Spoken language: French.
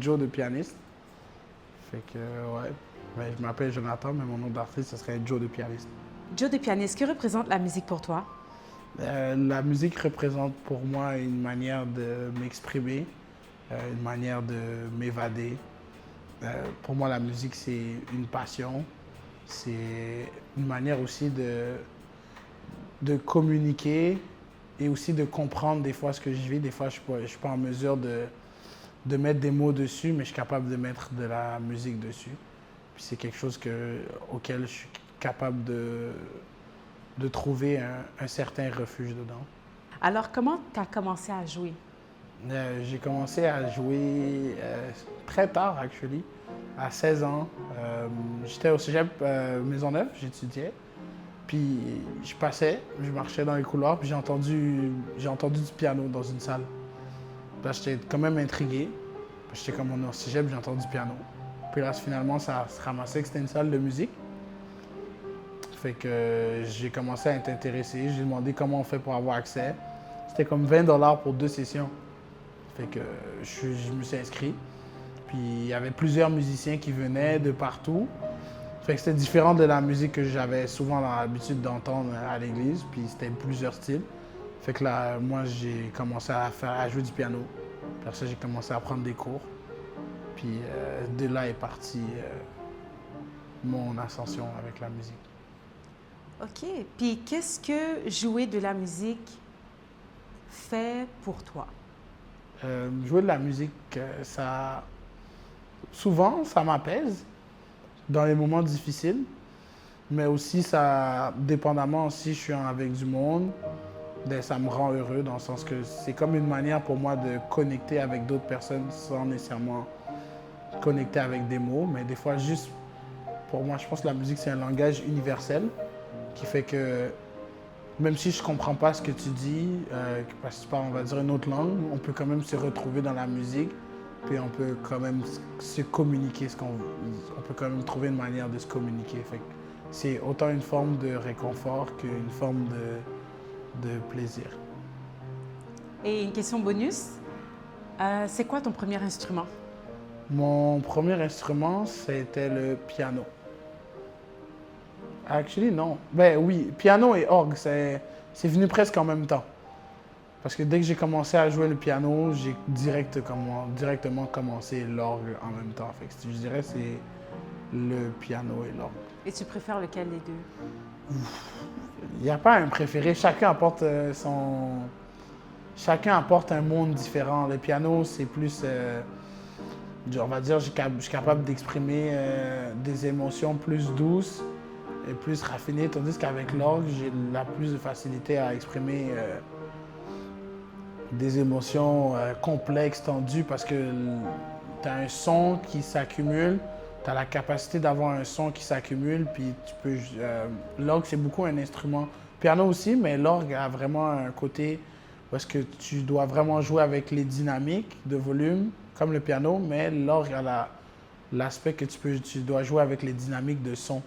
Joe de pianiste. Fait que, ouais. Ben, je m'appelle Jonathan, mais mon nom d'artiste, ce serait Joe de pianiste. Joe de pianiste, que représente la musique pour toi? La musique représente pour moi une manière de m'exprimer, une manière de m'évader. Pour moi, la musique, c'est une passion. C'est une manière aussi de communiquer et aussi de comprendre des fois ce que je vis. Des fois, je ne suis pas en mesure de mettre des mots dessus, mais je suis capable de mettre de la musique dessus. Puis c'est quelque chose auquel je suis capable de trouver un certain refuge dedans. Alors, comment tu as commencé à jouer? J'ai commencé à jouer très tard, actually, à 16 ans. J'étais au cégep Maisonneuve, j'étudiais. Puis je marchais dans les couloirs, puis j'ai entendu du piano dans une salle. Là, j'étais quand même intrigué. J'étais comme on est au cégep, j'ai entendu du piano. Puis là, finalement, ça se ramassait que c'était une salle de musique. Fait que j'ai commencé à être intéressé. J'ai demandé comment on fait pour avoir accès. C'était comme 20 $ pour 2 sessions. Fait que je me suis inscrit. Puis il y avait plusieurs musiciens qui venaient de partout. Fait que c'était différent de la musique que j'avais souvent l'habitude d'entendre à l'église. Puis c'était plusieurs styles. Fait que là, moi, j'ai commencé à jouer du piano. Puis après ça, j'ai commencé à prendre des cours. Puis de là est partie mon ascension avec la musique. OK. Puis, qu'est-ce que jouer de la musique fait pour toi? Jouer de la musique, souvent, ça m'apaise dans les moments difficiles. Mais aussi, dépendamment si je suis avec du monde, ben, ça me rend heureux dans le sens que c'est comme une manière pour moi de connecter avec d'autres personnes sans nécessairement connecter avec des mots. Mais des fois, juste pour moi, je pense que la musique, c'est un langage universel qui fait que même si je ne comprends pas ce que tu dis, parce que tu parles, on va dire, une autre langue, on peut quand même se retrouver dans la musique, puis on peut quand même se communiquer on peut quand même trouver une manière de se communiquer. Fait que c'est autant une forme de réconfort qu'une forme de plaisir. Et une question bonus, c'est quoi ton premier instrument? Mon premier instrument, c'était le piano. Actually, non. Ben oui, piano et orgue, c'est venu presque en même temps. Parce que dès que j'ai commencé à jouer le piano, j'ai directement commencé l'orgue en même temps. Fait que je dirais que c'est le piano et l'orgue. Et tu préfères lequel des deux? Il n'y a pas un préféré, chacun apporte un monde différent. Le piano, c'est plus, on va dire, je suis capable d'exprimer des émotions plus douces et plus raffinées, tandis qu'avec l'orgue, j'ai la plus de facilité à exprimer des émotions complexes, tendues, parce que tu as un son qui s'accumule, tu as la capacité d'avoir un son qui s'accumule, puis tu peux... l'orgue, c'est beaucoup un instrument. Piano aussi, mais l'orgue a vraiment un côté où est-ce que tu dois vraiment jouer avec les dynamiques de volume, comme le piano, mais l'orgue a l'aspect que tu dois jouer avec les dynamiques de son.